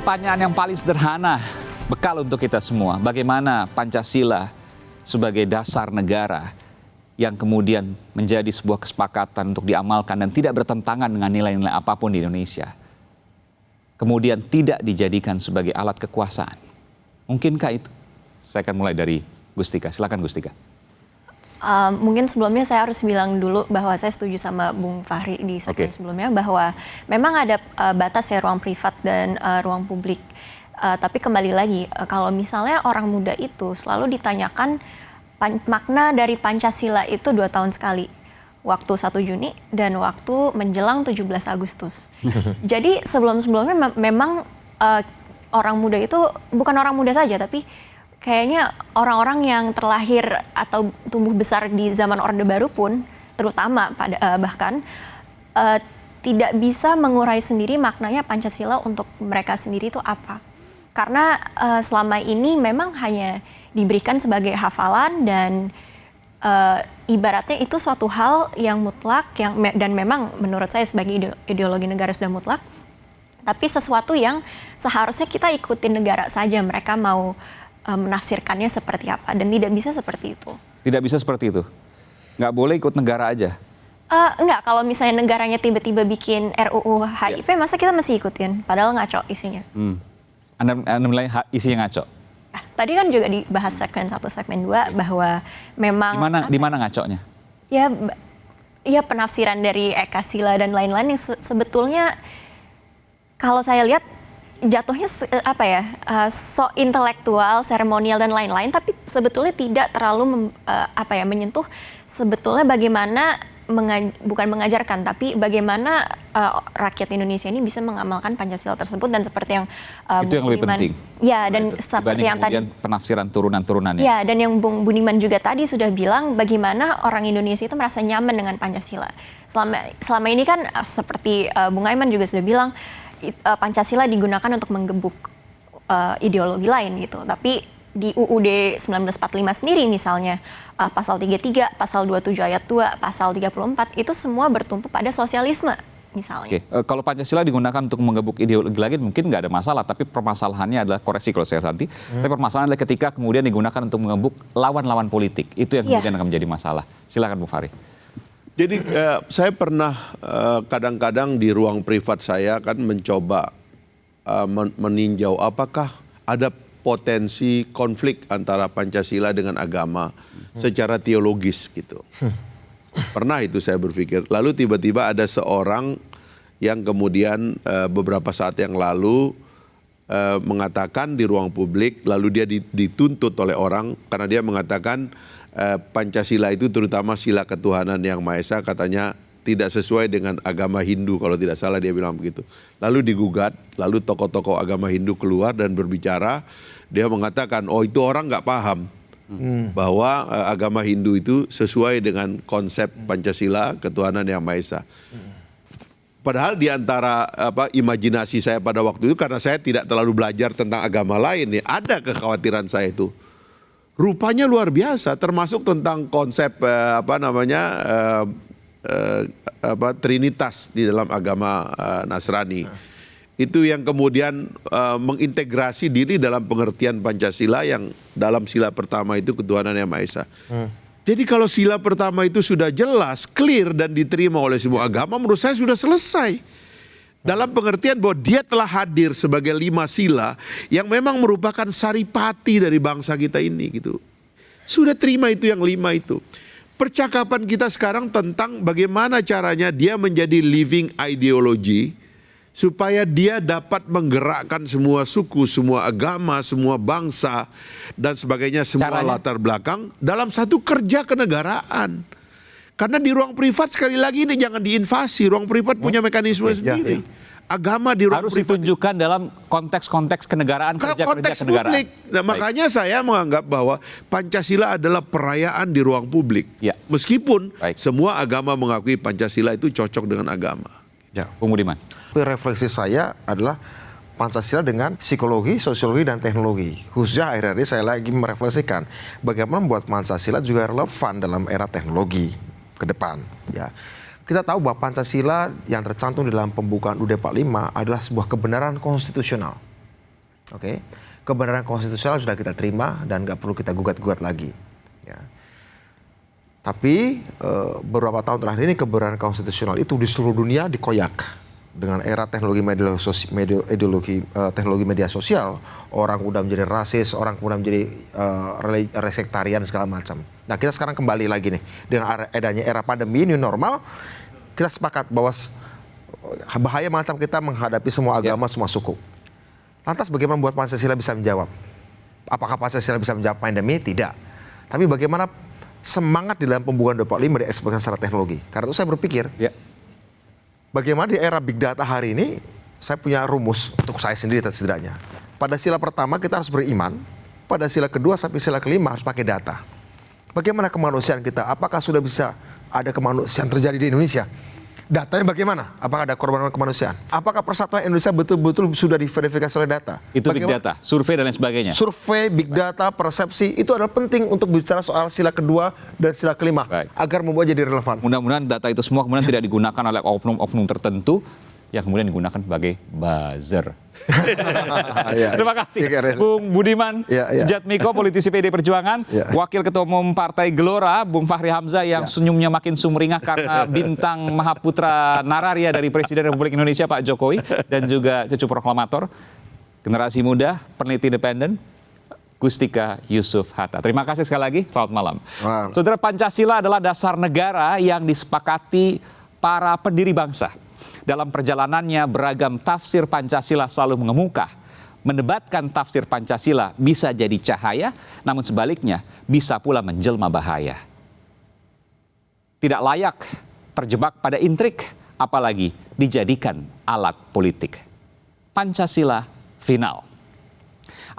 pertanyaan yang paling sederhana, bekal untuk kita semua. Bagaimana Pancasila sebagai dasar negara yang kemudian menjadi sebuah kesepakatan untuk diamalkan dan tidak bertentangan dengan nilai-nilai apapun di Indonesia, kemudian tidak dijadikan sebagai alat kekuasaan. Mungkinkah itu? Saya akan mulai dari Gustika. Silakan Gustika. Mungkin sebelumnya saya harus bilang dulu bahwa saya setuju sama Bung Fahri di segmen sebelumnya bahwa memang ada batas ya ruang privat dan ruang publik. Tapi kembali lagi, kalau misalnya orang muda itu selalu ditanyakan makna dari Pancasila itu 2 tahun sekali. Waktu 1 Juni dan waktu menjelang 17 Agustus. Jadi sebelum-sebelumnya memang orang muda itu bukan orang muda saja, tapi kayaknya orang-orang yang terlahir atau tumbuh besar di zaman Orde Baru pun, terutama bahkan tidak bisa mengurai sendiri maknanya Pancasila untuk mereka sendiri itu apa. Karena selama ini memang hanya diberikan sebagai hafalan dan ibaratnya itu suatu hal yang mutlak dan memang menurut saya sebagai ideologi negara sudah mutlak, tapi sesuatu yang seharusnya kita ikutin negara saja, mereka mau menafsirkannya seperti apa, dan tidak bisa seperti itu. Tidak bisa seperti itu? Nggak boleh ikut negara aja? Enggak, kalau misalnya negaranya tiba-tiba bikin RUU HIP, masa kita masih ikutin? Padahal ngaco isinya. Anda menilai isinya ngaco? Tadi kan juga dibahas segmen 1, segmen 2, bahwa memang... Di mana ngaconya? Ya penafsiran dari Eka Sila dan lain-lain yang sebetulnya, kalau saya lihat, jatuhnya so intelektual, seremonial dan lain-lain, tapi sebetulnya tidak terlalu menyentuh sebetulnya bagaimana bukan mengajarkan, tapi bagaimana rakyat Indonesia ini bisa mengamalkan Pancasila tersebut, dan seperti yang itu yang lebih penting. Ya, dan seperti yang tadi penafsiran turunan-turunannya. Ya, dan yang Bung Budiman juga tadi sudah bilang bagaimana orang Indonesia itu merasa nyaman dengan Pancasila. Selama ini kan seperti Bung Aiman juga sudah bilang, Pancasila digunakan untuk menggebuk ideologi lain gitu. Tapi di UUD 1945 sendiri misalnya, pasal 33, pasal 27 ayat 2, pasal 34, itu semua bertumpu pada sosialisme misalnya. Kalau Pancasila digunakan untuk menggebuk ideologi lain mungkin nggak ada masalah, tapi permasalahannya adalah, koreksi kalau saya nanti, tapi permasalahannya adalah ketika kemudian digunakan untuk menggebuk lawan-lawan politik. Itu yang kemudian akan menjadi masalah. Silakan Bu Fahri. Jadi saya pernah kadang-kadang di ruang privat saya kan mencoba meninjau apakah ada potensi konflik antara Pancasila dengan agama secara teologis gitu. Pernah itu saya berpikir. Lalu tiba-tiba ada seorang yang kemudian beberapa saat yang lalu mengatakan di ruang publik, lalu dia dituntut oleh orang karena dia mengatakan Pancasila itu terutama sila ketuhanan yang Maha Esa katanya tidak sesuai dengan agama Hindu, kalau tidak salah dia bilang begitu. Lalu digugat, lalu tokoh-tokoh agama Hindu keluar dan berbicara, dia mengatakan oh itu orang nggak paham bahwa agama Hindu itu sesuai dengan konsep Pancasila ketuhanan yang Maha Esa. Padahal di antara imajinasi saya pada waktu itu, karena saya tidak terlalu belajar tentang agama lain, ada kekhawatiran saya itu. Rupanya luar biasa, termasuk tentang konsep Trinitas di dalam agama Nasrani. Itu yang kemudian mengintegrasi diri dalam pengertian Pancasila yang dalam sila pertama itu ketuhanan yang Maha Esa. Jadi kalau sila pertama itu sudah jelas, clear dan diterima oleh semua agama, menurut saya sudah selesai. Dalam pengertian bahwa dia telah hadir sebagai 5 sila yang memang merupakan saripati dari bangsa kita ini gitu. Sudah terima itu yang 5 itu. Percakapan kita sekarang tentang bagaimana caranya dia menjadi living ideology supaya dia dapat menggerakkan semua suku, semua agama, semua bangsa dan sebagainya, semua latar belakang dalam satu kerja kenegaraan. Karena di ruang privat sekali lagi ini jangan diinvasi, ruang privat punya mekanisme sendiri. Agama di ruang harus privat ditunjukkan dalam konteks-konteks kenegaraan, kerja-kerja kenegaraan. Publik. Nah, makanya saya menganggap bahwa Pancasila adalah perayaan di ruang publik. Meskipun semua agama mengakui Pancasila itu cocok dengan agama. Bung Budiman. Refleksi saya adalah Pancasila dengan psikologi, sosiologi, dan teknologi. Khususnya akhir-akhir ini saya lagi merefleksikan bagaimana membuat Pancasila juga relevan dalam era teknologi ke depan. Kita tahu bahwa Pancasila yang tercantum dalam pembukaan UUD 45 adalah sebuah kebenaran konstitusional. Oke, kebenaran konstitusional sudah kita terima dan nggak perlu kita gugat-gugat lagi. Ya. Tapi beberapa tahun terakhir ini kebenaran konstitusional itu di seluruh dunia dikoyak dengan era teknologi teknologi media sosial. Orang udah menjadi rasis, orang udah menjadi sektarian segala macam. Nah, kita sekarang kembali lagi nih dengan adanya era pandemi new normal, kita sepakat bahwa bahaya macam kita menghadapi semua agama, semua suku. Lantas bagaimana membuat Pancasila bisa menjawab? Apakah Pancasila bisa menjawab pandemi? Tidak. Tapi bagaimana semangat di dalam pembukaan 25 diekspresikan secara teknologi? Karena itu saya berpikir, bagaimana di era big data hari ini, saya punya rumus untuk saya sendiri setidaknya. Pada sila pertama kita harus beriman, pada sila kedua sampai sila kelima harus pakai data. Bagaimana kemanusiaan kita? Apakah sudah bisa ada kemanusiaan terjadi di Indonesia? Datanya bagaimana? Apakah ada korban kemanusiaan? Apakah persatuan Indonesia betul-betul sudah diverifikasi oleh data? Itu big data, survei dan lain sebagainya. Survei, big data, persepsi itu adalah penting untuk bicara soal sila kedua dan sila kelima. Baik. Agar membuat jadi relevan. Mudah-mudahan data itu semua kemudian tidak digunakan oleh oknum-oknum tertentu yang kemudian digunakan sebagai buzzer. Terima kasih Bung Budiman Sujatmiko, politisi PD Perjuangan, Wakil Ketua Umum Partai Gelora, Bung Fahri Hamzah yang senyumnya makin sumringah karena bintang Mahaputra Nararia dari Presiden Republik Indonesia Pak Jokowi, dan juga cucu proklamator, generasi muda, peneliti independen, Gustika Yusuf Hatta. Terima kasih sekali lagi, selamat malam. Saudara, Pancasila adalah dasar negara yang disepakati para pendiri bangsa. Dalam perjalanannya, beragam tafsir Pancasila selalu mengemuka. Mendebatkan tafsir Pancasila bisa jadi cahaya, namun sebaliknya bisa pula menjelma bahaya. Tidak layak terjebak pada intrik, apalagi dijadikan alat politik. Pancasila final.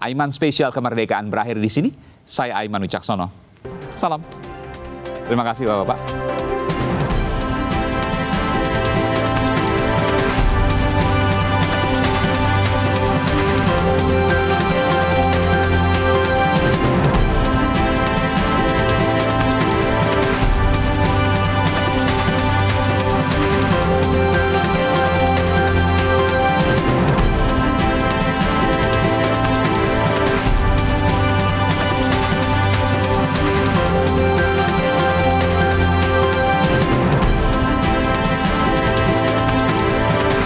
Aiman spesial kemerdekaan berakhir di sini. Saya Aiman Wicaksono. Salam. Terima kasih Bapak-Bapak.